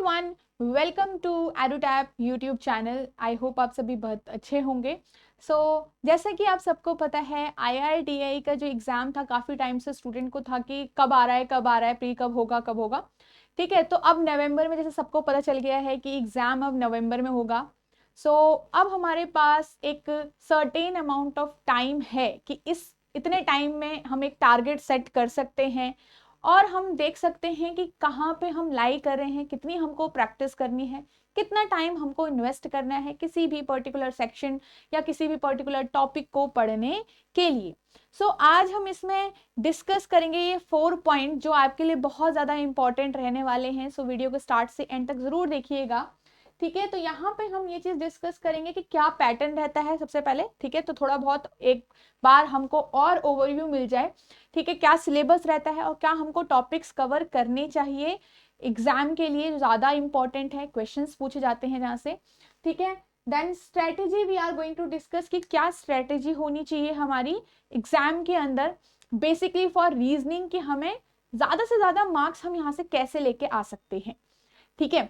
Everyone, welcome to Edutap YouTube channel. I hope आप सभी बहुत अच्छे होंगे। जैसा कि आप सबको पता है, IRTI का जो एग्ज़ाम था काफ़ी टाइम से स्टूडेंट को था कि कब आ रहा है प्री कब होगा। ठीक है, तो अब नवंबर में जैसे सबको पता चल गया है कि एग्ज़ाम अब नवंबर में होगा। अब हमारे पास एक सर्टेन अमाउंट ऑफ टाइम है कि इतने टाइम में हम एक टारगेट सेट कर सकते हैं और हम देख सकते हैं कि कहाँ पे हम लाई कर रहे हैं, कितनी हमको प्रैक्टिस करनी है, कितना टाइम हमको इन्वेस्ट करना है किसी भी पर्टिकुलर सेक्शन या किसी भी पर्टिकुलर टॉपिक को पढ़ने के लिए। आज हम इसमें डिस्कस करेंगे ये 4 पॉइंट जो आपके लिए बहुत ज़्यादा इंपॉर्टेंट रहने वाले हैं। वीडियो को स्टार्ट से एंड तक ज़रूर देखिएगा। ठीक है, तो यहाँ पे हम ये चीज़ डिस्कस करेंगे कि क्या पैटर्न रहता है सबसे पहले। ठीक है, तो थोड़ा बहुत एक बार हमको और ओवरव्यू मिल जाए। ठीक है, क्या सिलेबस रहता है और क्या हमको टॉपिक्स कवर करने चाहिए एग्जाम के लिए जो ज़्यादा इंपॉर्टेंट है, क्वेश्चंस पूछे जाते हैं जहाँ से। ठीक है, then strategy we are going to discuss कि क्या स्ट्रेटेजी होनी चाहिए हमारी एग्जाम के अंदर बेसिकली फॉर रीजनिंग, कि हमें ज़्यादा से ज़्यादा मार्क्स हम यहाँ से कैसे लेके आ सकते हैं। ठीक है,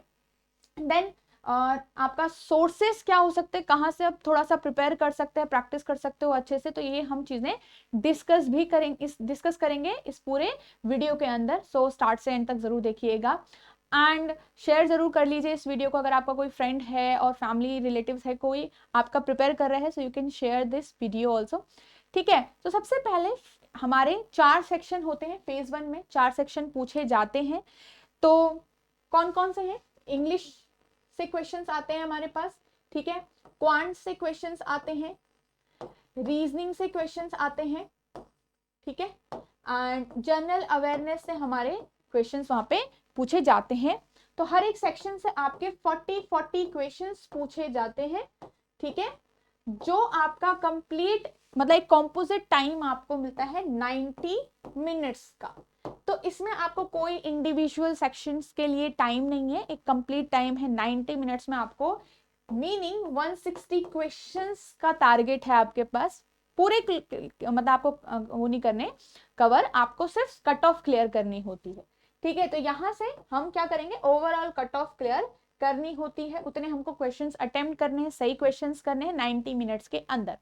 देन आपका सोर्सेस क्या हो सकते हैं, कहाँ से आप थोड़ा सा प्रिपेयर कर सकते हैं, प्रैक्टिस कर सकते हो अच्छे से। तो ये हम चीज़ें डिस्कस करेंगे इस पूरे वीडियो के अंदर। स्टार्ट से एंड तक जरूर देखिएगा एंड शेयर जरूर कर लीजिए इस वीडियो को। अगर आपका कोई फ्रेंड है और फैमिली रिलेटिव्स है कोई आपका प्रिपेयर कर रहा है, so you can share this video also. ठीक है, तो सबसे पहले हमारे 4 सेक्शन होते हैं। फेज 1 में 4 सेक्शन पूछे जाते हैं। तो कौन कौन से हैं? इंग्लिश से क्वेश्चंस आते हैं हमारे पास। ठीक है, क्वांट से क्वेश्चंस आते हैं, रीजनिंग से क्वेश्चंस आते हैं। ठीक है, एंड जनरल अवेयरनेस से हमारे क्वेश्चंस वहां पे पूछे जाते हैं। तो हर एक सेक्शन से आपके 40 क्वेश्चंस पूछे जाते हैं। ठीक है, जो आपका कंप्लीट मतलब एक कॉम्पोजिट टाइम आपको मिलता है 90 मिनट्स का। तो इसमें आपको कोई इंडिविजुअल सेक्शंस के लिए टाइम नहीं है, एक कंप्लीट टाइम है 90 मिनट्स में आपको, मीनिंग 160 क्वेश्चंस का टारगेट है आपके पास। पूरे मतलब आपको वो नहीं करने कवर, आपको सिर्फ कट ऑफ क्लियर करनी होती है। ठीक है, तो यहां से हम क्या करेंगे, ओवरऑल कट ऑफ क्लियर करनी होती है, उतने हमको क्वेश्चंस अटेम्प्ट करने हैं, सही क्वेश्चंस करने हैं 90 मिनट्स के अंदर।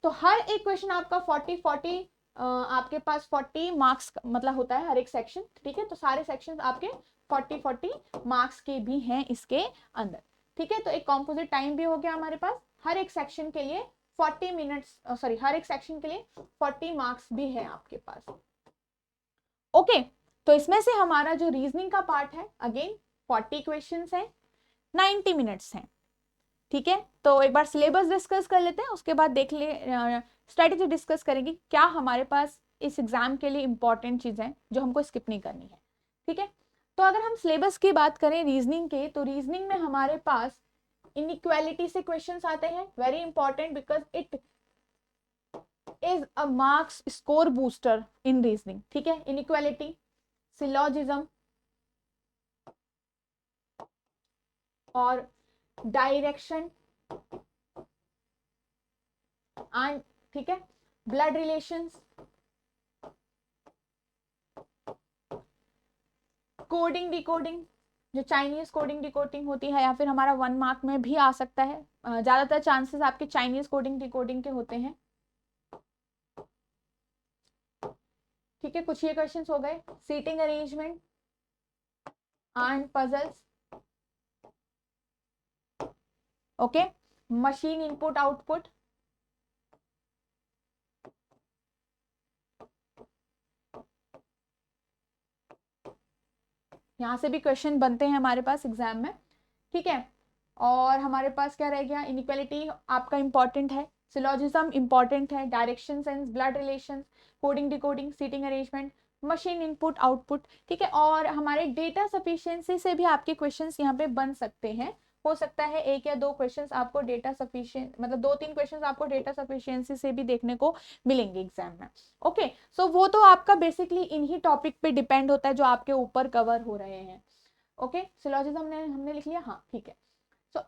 तो हर एक क्वेश्चन आपका 40 आपके पास 40 मार्क्स मतलब होता है हर एक सेक्शन। ठीक है, तो सारे सेक्शंस आपके 40 मार्क्स के भी हैं इसके अंदर। ठीक है, तो एक कॉम्पोजिट टाइम भी हो गया हमारे पास। हर एक सेक्शन के लिए 40 मिनट्स हर एक सेक्शन के लिए 40 मार्क्स भी है आपके पास। ओके, तो इसमें से हमारा जो रीजनिंग का पार्ट है अगेन 40 क्वेश्चंस है, 90 मिनट्स हैं। ठीक है, तो एक बार सिलेबस डिस्कस कर लेते हैं, उसके बाद देख ले स्ट्रेटेजी डिस्कस करेंगे क्या हमारे पास इस एग्जाम के लिए इंपॉर्टेंट चीजें जो हमको स्किप नहीं करनी है। ठीक है, तो अगर हम सिलेबस की बात करें रीजनिंग के, तो रीजनिंग में हमारे पास इनइक्वालिटी से क्वेश्चंस आते हैं, very important because it is a marks score booster in reasoning. ठीक है, इनइक्वालिटी, सिलॉजिज्म और डायरेक्शन एंड ठीक है ब्लड रिलेशंस, कोडिंग डिकोडिंग, जो चाइनीज कोडिंग डिकोडिंग होती है, या फिर हमारा 1 मार्क में भी आ सकता है। ज्यादातर चांसेस आपके चाइनीज कोडिंग डिकोडिंग के होते हैं। ठीक है, कुछ ये क्वेश्चंस हो गए, seating arrangement and puzzles. Okay, machine input output, यहाँ से भी क्वेश्चन बनते हैं हमारे पास एग्जाम में। ठीक है, और हमारे पास क्या रह गया, इनइक्वालिटी आपका इंपॉर्टेंट है, सिलॉजिज्म इंपॉर्टेंट है, direction sense, blood relation, coding decoding, seating arrangement, machine input output. ठीक है, और हमारे डेटा सफिशिएंसी से भी आपके क्वेश्चंस यहाँ पे बन सकते हैं। हो सकता है 1 या 2 क्वेश्चंस आपको डेटा सफिशिएंट मतलब 2-3 क्वेश्चंस आपको डेटा सफिशिएंसी से भी देखने को मिलेंगे एग्जाम में। ओके, वो तो आपका बेसिकली इन्हीं टॉपिक पे डिपेंड होता है जो आपके ऊपर कवर हो रहे हैं। ओके, सिलॉजिज्म हमने लिख लिया, हाँ ठीक है।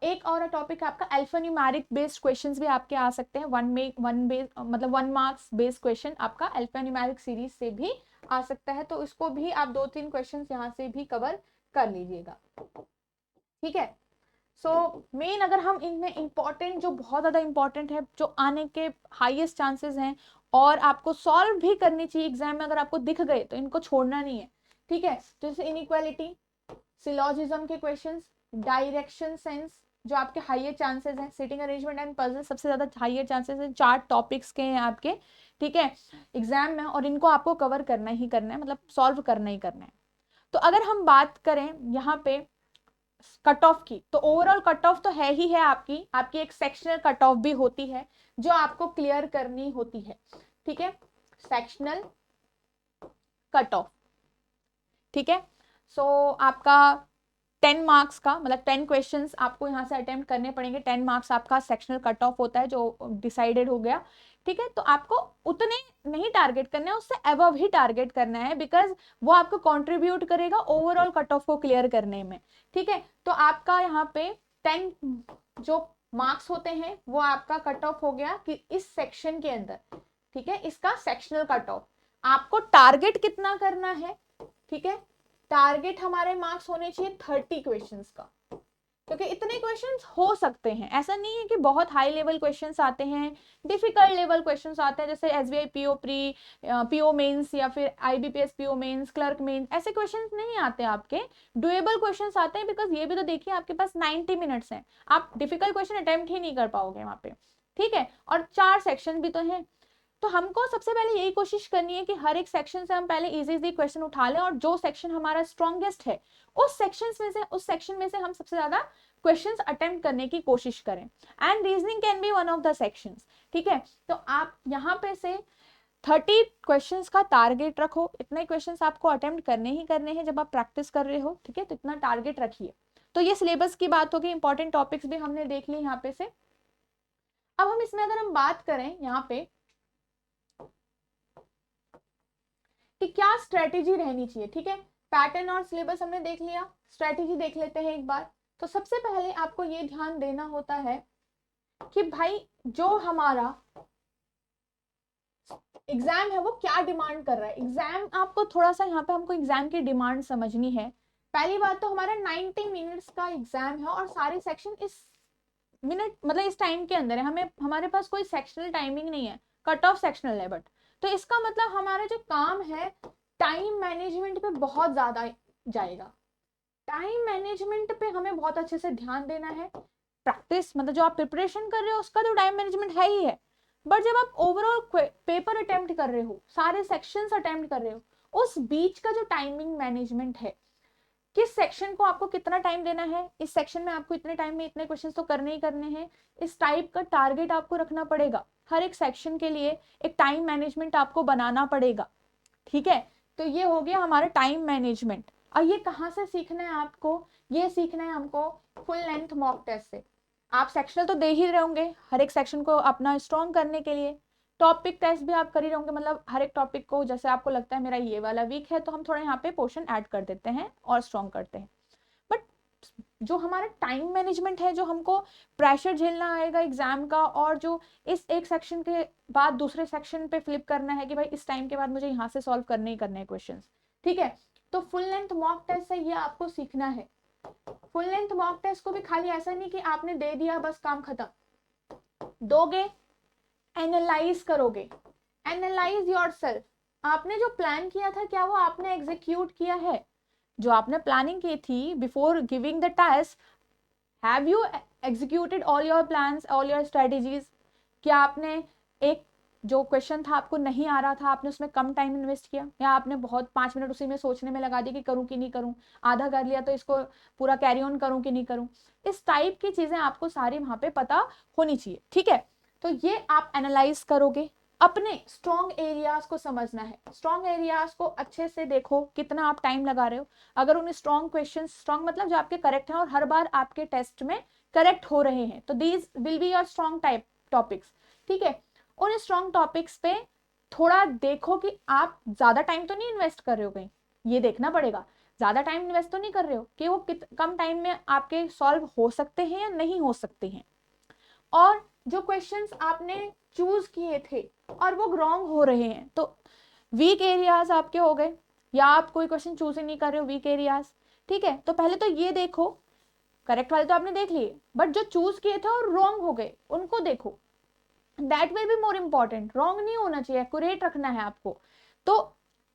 एक और टॉपिक आपका अल्फान्यूमेरिक बेस्ड क्वेश्चंस भी आपके आ सकते हैं, मतलब 1 मार्क्स बेस्ड क्वेश्चन आपका अल्फान्यूमेरिक सीरीज से भी आ सकता है। तो इसको भी आप 2-3 क्वेश्चंस यहाँ से भी कवर कर लीजिएगा। ठीक है। सो मेन अगर हम इनमें इंपॉर्टेंट, जो बहुत ज़्यादा इंपॉर्टेंट है, जो आने के हाईएस्ट चांसेस हैं और आपको सॉल्व भी करनी चाहिए एग्जाम में, अगर आपको दिख गए तो इनको छोड़ना नहीं है। ठीक है, जैसे इनइक्वालिटी, सिलॉजिज्म के क्वेश्चंस, डायरेक्शन सेंस जो आपके हाईयर चांसेस हैं, सिटिंग अरेंजमेंट एंड पजल सबसे ज्यादा हाईयर चांसेस हैं, 4 टॉपिक्स के हैं आपके। ठीक है, एग्जाम में, और इनको आपको कवर करना ही करना है, मतलब सॉल्व करना ही करना है। तो अगर हम बात करें यहाँ पे कट ऑफ की, तो ओवरऑल कट ऑफ तो है ही है आपकी, आपकी एक सेक्शनल कट ऑफ भी होती है जो आपको क्लियर करनी होती है। ठीक है, सेक्शनल कट ऑफ। ठीक है, सो आपका 10 मार्क्स का, मतलब 10 क्वेश्चंस आपको यहाँ से अटेम्प्ट करने पड़ेंगे। 10 मार्क्स आपका सेक्शनल कट ऑफ होता है जो डिसाइडेड हो गया। ठीक है, तो आपको उतने नहीं टारगेट करना है, उससे अबव ही टारगेट करना है, बिकॉज वो आपको कंट्रीब्यूट करेगा ओवरऑल कट ऑफ को क्लियर करने में। ठीक है, तो आपका यहाँ पे 10 जो मार्क्स होते हैं वो आपका कट ऑफ हो गया कि इस सेक्शन के अंदर। ठीक है, इसका सेक्शनल कट ऑफ। आपको टारगेट कितना करना है? ठीक है, टारगेट हमारे मार्क्स होने चाहिए 30 क्वेश्चंस का, क्योंकि इतने क्वेश्चंस हो सकते हैं। ऐसा नहीं है कि बहुत हाई लेवल क्वेश्चंस आते हैं, डिफिकल्ट लेवल क्वेश्चंस आते हैं, जैसे SBI PO pre, PO mains, या फिर IBPS PO mains, clerk mains, ऐसे क्वेश्चंस नहीं आते आपके। डुएबल क्वेश्चंस आते हैं, बिकॉज ये भी तो देखिए आपके पास 90 मिनट्स हैं, आप डिफिकल्ट क्वेश्चन अटेम्प्ट ही नहीं कर पाओगे वहां पे। ठीक है, और 4 सेक्शन भी तो हैं, तो हमको सबसे पहले यही कोशिश करनी है कि हर एक सेक्शन से हम पहले इजी इजी क्वेश्चन उठा लें, और जो सेक्शन हमारा स्ट्रॉन्गेस्ट है उस सेक्शन में से हम सबसे ज्यादा क्वेश्चंस अटेम्प्ट करने की कोशिश करें। And reasoning can be one of the sections. ठीक है, तो आप यहाँ पे से 30 क्वेश्चंस का टारगेट रखो, इतने क्वेश्चंस आपको अटेम्प्ट करने ही करने हैं जब आप प्रैक्टिस कर रहे हो। ठीक है, तो इतना टारगेट रखिए। तो ये सिलेबस की बात होगी, इंपॉर्टेंट टॉपिक्स भी हमने देख ली यहाँ पे से। अब हम इसमें अगर हम बात करें यहाँ पे कि क्या स्ट्रेटेजी रहनी चाहिए। ठीक है, पैटर्न और सिलेबस हमने देख लिया, स्ट्रेटेजी देख लेते हैं एक बार। तो सबसे पहले आपको ये ध्यान देना होता है कि भाई जो हमारा एग्जाम है वो क्या डिमांड कर रहा है। एग्जाम आपको थोड़ा सा यहाँ पे हमको एग्जाम की डिमांड समझनी है। पहली बात तो हमारा 90 मिनट्स का एग्जाम है और सारे सेक्शन इस मिनट, मतलब इस टाइम के अंदर है, हमें हमारे पास कोई सेक्शनल टाइमिंग नहीं है, कट ऑफ सेक्शनल है। बट तो इसका मतलब हमारा जो काम है टाइम मैनेजमेंट पे बहुत ज्यादा जाएगा। टाइम मैनेजमेंट पे हमें बहुत अच्छे से ध्यान देना है। प्रैक्टिस मतलब जो आप प्रिपरेशन कर रहे हो उसका तो टाइम मैनेजमेंट है ही है, बट जब आप ओवरऑल पेपर अटेम्प्ट कर रहे हो, सारे सेक्शंस अटेम्प्ट कर रहे हो, उस बीच का जो टाइमिंग मैनेजमेंट है, किस सेक्शन को आपको कितना टाइम देना है, इस सेक्शन में आपको इतने टाइम में इतने क्वेश्चंस तो करने ही करने हैं, इस टाइप का टारगेट आपको रखना पड़ेगा। हर एक सेक्शन के लिए एक टाइम मैनेजमेंट आपको बनाना पड़ेगा। ठीक है, तो ये हो गया हमारा टाइम मैनेजमेंट। और ये कहाँ से सीखना है आपको? ये सीखना है हमको फुल लेंथ मॉक टेस्ट से। आप सेक्शनल तो दे ही रहे होंगे हर एक सेक्शन को अपना स्ट्रॉन्ग करने के लिए, टॉपिक टेस्ट भी आप कर ही रहोगे, मतलब हर एक टॉपिक को जैसे आपको लगता है मेरा ये वाला वीक है तो हम थोड़ा यहाँ पे पोर्शन ऐड कर देते हैं और स्ट्रॉन्ग करते हैं। बट जो हमारा टाइम मैनेजमेंट है, जो हमको प्रेशर झेलना आएगा एग्जाम का, और जो इस एक सेक्शन के बाद दूसरे सेक्शन पे फ्लिप करना है कि भाई इस टाइम के बाद मुझे यहाँ से सॉल्व करने ही करने हैं क्वेश्चंस। ठीक है, तो फुल लेंथ मॉक टेस्ट से ये आपको सीखना है। फुल लेंथ मॉक टेस्ट को भी खाली ऐसा नहीं कि आपने दे दिया बस काम खत्म, दोगे, एनालाइज करोगे, एनालाइज योरसेल्फ। आपने जो प्लान किया था क्या वो आपने एग्जीक्यूट किया है? जो आपने प्लानिंग की थी before giving the task, have you executed all your plans, all your strategies? क्या आपने एक जो क्वेश्चन था आपको नहीं आ रहा था, आपने उसमें कम टाइम इन्वेस्ट किया, या आपने बहुत 5 मिनट उसी में सोचने में लगा दिया कि करूं कि नहीं करूं, आधा कर लिया तो इसको पूरा कैरी ऑन करूं कि नहीं करूं? इस टाइप की चीजें आपको सारी वहां पे पता होनी चाहिए। ठीक है, तो ये आप एनालाइज करोगे, अपने स्ट्रॉन्ग एरियाज को समझना है। स्ट्रॉन्ग एरियाज को अच्छे से देखो कितना आप टाइम लगा रहे हो। अगर उन्हें स्ट्रॉन्ग क्वेश्चन, स्ट्रॉन्ग मतलब जो आपके करेक्ट हैं और हर बार आपके टेस्ट में करेक्ट हो रहे हैं, तो these will be your strong type topics. ठीक है, उन स्ट्रॉन्ग टॉपिक्स पे थोड़ा देखो कि आप ज्यादा टाइम तो नहीं इन्वेस्ट कर रहे हो कहीं, ये देखना पड़ेगा। ज्यादा टाइम इन्वेस्ट तो नहीं कर रहे हो कि वो कम टाइम में आपके सॉल्व हो सकते हैं या नहीं हो सकते हैं। और जो क्वेश्चंस आपने चूज किए थे और वो रॉन्ग हो रहे हैं, तो वीक एरियाज आपके हो गए, या आप कोई क्वेश्चन चूज ही नहीं कर रहे हो, वीक एरियाज। ठीक है, तो पहले तो ये देखो करेक्ट वाले तो आपने देख लिए, बट जो चूज किए थे और रॉन्ग हो गए उनको देखो, that will be more important. Wrong नहीं होना चाहिए, एक्यूरेट रखना है आपको। तो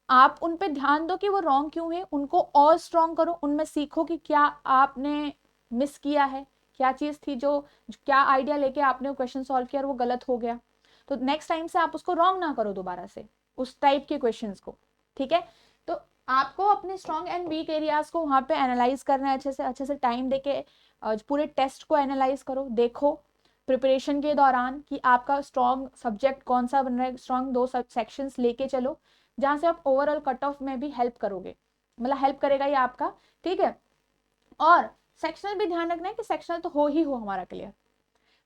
आप उन पे ध्यान दो कि वो रॉन्ग क्यों है, उनको और स्ट्रॉन्ग करो, उनमें सीखो कि क्या आपने मिस किया है, क्या चीज थी जो क्या आइडिया लेके आपने क्वेश्चन सॉल्व किया और वो गलत हो गया। तो नेक्स्ट टाइम से आप उसको रॉन्ग ना करो दोबारा से उस टाइप के क्वेश्चंस को, ठीक है। तो आपको अपने स्ट्रॉन्ग एंड वीक एरियाज को वहां पे एनालाइज करना है अच्छे से टाइम देके, पूरे टेस्ट को एनालाइज करो, देखो प्रिपरेशन के दौरान कि आपका स्ट्रॉन्ग सब्जेक्ट कौन सा बन रहा है, स्ट्रॉन्ग 2 सेक्शंस लेके चलो जहां से आप ओवरऑल कट ऑफ में भी हेल्प करोगे, मतलब हेल्प करेगा ये आपका, ठीक है। और सेक्शनल भी ध्यान रखना है कि सेक्शनल तो हो ही हो हमारा क्लियर।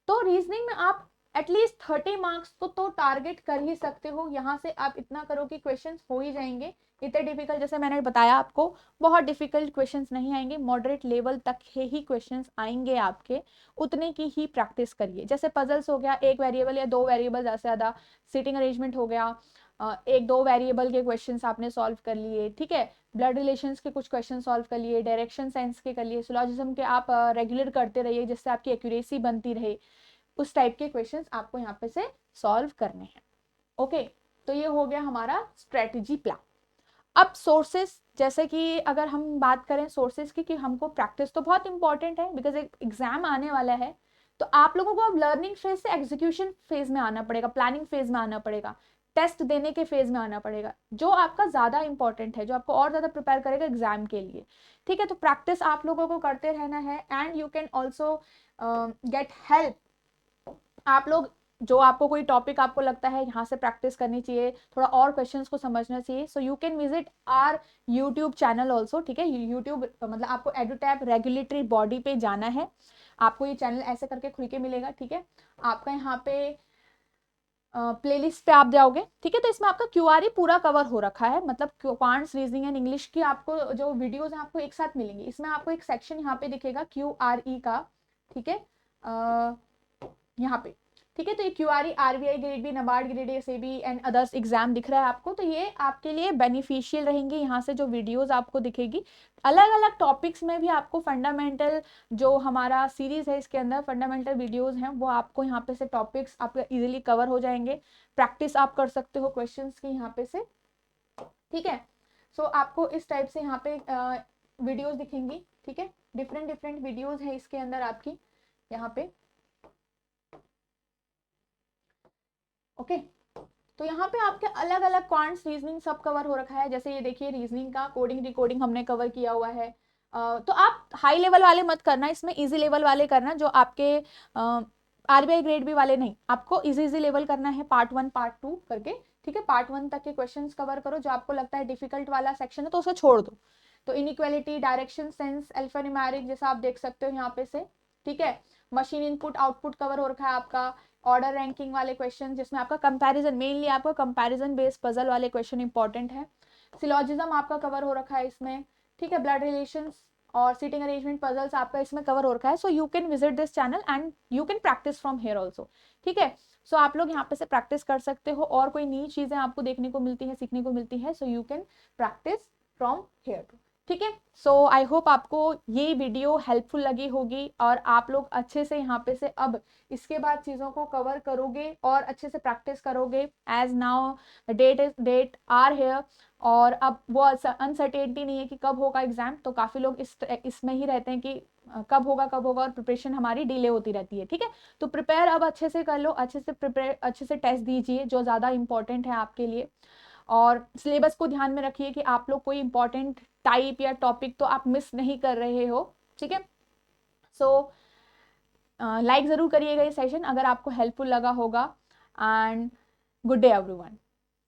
तो रीजनिंग में आप एटलीस्ट 30 मार्क्स को तो टारगेट कर ही सकते हो, यहाँ से आप इतना करो कि क्वेश्चंस हो ही जाएंगे। इतने डिफिकल्ट, जैसे मैंने बताया आपको, बहुत डिफिकल्ट क्वेश्चंस नहीं आएंगे, मॉडरेट लेवल तक ही क्वेश्चंस आएंगे आपके, उतने की ही प्रैक्टिस करिए। जैसे पजल्स हो गया, 1 वेरिएबल या 2 वेरिएबल ज़्यादा से ज़्यादा, सीटिंग अरेंजमेंट हो गया, 1-2 वेरिएबल के क्वेश्चंस आपने सॉल्व कर लिए, ठीक है। ब्लड रिलेशंस के कुछ क्वेश्चन सॉल्व कर लिए, डायरेक्शन सेंस के कर लिए, सिलोजिज्म के आप रेगुलर करते रहिए जिससे आपकी एक्यूरेसी बनती रहे, उस टाइप के क्वेश्चंस आपको यहाँ पे से सॉल्व करने हैं। ओके, तो ये हो गया हमारा स्ट्रेटेजी प्लान। अब सोर्सेस, जैसे कि अगर हम बात करें सोर्सेस की, कि हमको प्रैक्टिस तो बहुत इंपॉर्टेंट है बिकॉज एक एग्जाम आने वाला है, तो आप लोगों को अब लर्निंग फेज से एग्जीक्यूशन फेज में आना पड़ेगा, प्लानिंग फेज में आना पड़ेगा, टेस्ट देने के फेज में आना पड़ेगा, जो आपका ज्यादा इंपॉर्टेंट है, जो आपको और ज्यादा प्रिपेयर करेगा एग्जाम के लिए, ठीक है। तो प्रैक्टिस आप लोगों को करते रहना है, and you can also get help. आप लोग जो आपको कोई टॉपिक आपको लगता है यहाँ से प्रैक्टिस करनी चाहिए, थोड़ा और क्वेश्चंस को समझना चाहिए, सो you can visit our YouTube channel also, ठीक है। यूट्यूब मतलब आपको एडुटैप रेगुलेटरी बॉडी पे जाना है, आपको ये चैनल ऐसे करके खुल के मिलेगा, ठीक है। आपका यहाँ पे प्लेलिस्ट पे आप जाओगे, ठीक है। तो इसमें आपका क्यूआरई पूरा कवर हो रखा है, मतलब क्वांट्स, रीजनिंग एंड इंग्लिश की आपको जो वीडियोस हैं आपको एक साथ मिलेंगी। इसमें आपको एक सेक्शन यहाँ पे दिखेगा क्यूआरई का, ठीक है, यहाँ पे, ठीक है। तो ये QRE RBI grade B, NABARD grade A, SEBI and others exam दिख रहा है आपको, तो ये आपके लिए बेनिफिशियल रहेंगे। यहाँ से जो वीडियोस आपको दिखेगी, अलग अलग टॉपिक्स में भी आपको फंडामेंटल, जो हमारा सीरीज है इसके अंदर फंडामेंटल वीडियोस हैं, वो आपको यहाँ पे से टॉपिक्स आपके इजीली कवर हो जाएंगे, प्रैक्टिस आप कर सकते हो क्वेश्चंस की यहाँ पे से, ठीक है। सो आपको इस टाइप से यहाँ पे वीडियोस दिखेंगी, ठीक है। डिफरेंट डिफरेंट वीडियोस है इसके अंदर आपकी यहाँ पे, ओके। तो यहाँ पे आपके अलग अलग क्वांट्स, रीजनिंग सब कवर हो रखा है। जैसे ये देखिए रीजनिंग का कोडिंग रिकोडिंग हमने कवर किया हुआ है। तो आप हाई लेवल वाले मत करना, इसमें इजी लेवल वाले करना, जो आपके आरबीआई ग्रेड बी वाले नहीं, आपको इजी इजी लेवल करना है, पार्ट 1 पार्ट 2 करके, ठीक है। पार्ट 1 तक के क्वेश्चंस कवर करो, जो आपको लगता है डिफिकल्ट वाला सेक्शन है तो उसे छोड़ दो। तो इनइक्वालिटी, डायरेक्शन सेंस, अल्फान्यूमेरिक जैसा आप देख सकते हो यहाँ पे से, ठीक है। मशीन इनपुट आउटपुट कवर हो रखा है आपका, ऑर्डर रैंकिंग वाले क्वेश्चन जिसमें आपका कंपैरिजन, मेनली आपका कंपैरिजन बेस्ड पजल वाले क्वेश्चन इंपॉर्टेंट है। सिलॉजिज्म आपका कवर हो रखा है इसमें, ठीक है। ब्लड रिलेशंस और सीटिंग अरेंजमेंट पजल्स आपका इसमें कवर हो रखा है। So you can visit this channel and you can practise from here also, ठीक है। सो आप लोग यहाँ पे से प्रैक्टिस कर सकते हो, और कोई नई चीजें आपको देखने को मिलती है, सीखने को मिलती है, so you can practise from here too, ठीक है। सो आई होप आपको ये वीडियो हेल्पफुल लगी होगी, और आप लोग अच्छे से यहाँ पे से अब इसके बाद चीज़ों को कवर करोगे और अच्छे से प्रैक्टिस करोगे। As now that are here, और अब वो अनसर्टेनिटी नहीं है कि कब होगा एग्जाम, तो काफ़ी लोग इसमें ही रहते हैं कि कब होगा कब होगा, और प्रिपरेशन हमारी डिले होती रहती है, ठीक है। तो प्रिपेयर अब अच्छे से कर लो, अच्छे से प्रिपेयर, अच्छे से टेस्ट दीजिए जो ज़्यादा इंपॉर्टेंट है आपके लिए, और सिलेबस को ध्यान में रखिए कि आप लोग कोई इंपॉर्टेंट टाइप या टॉपिक तो आप मिस नहीं कर रहे हो, ठीक है। सो लाइक ज़रूर करिएगा ये सेशन अगर आपको हेल्पफुल लगा होगा, एंड गुड डे एवरीवन।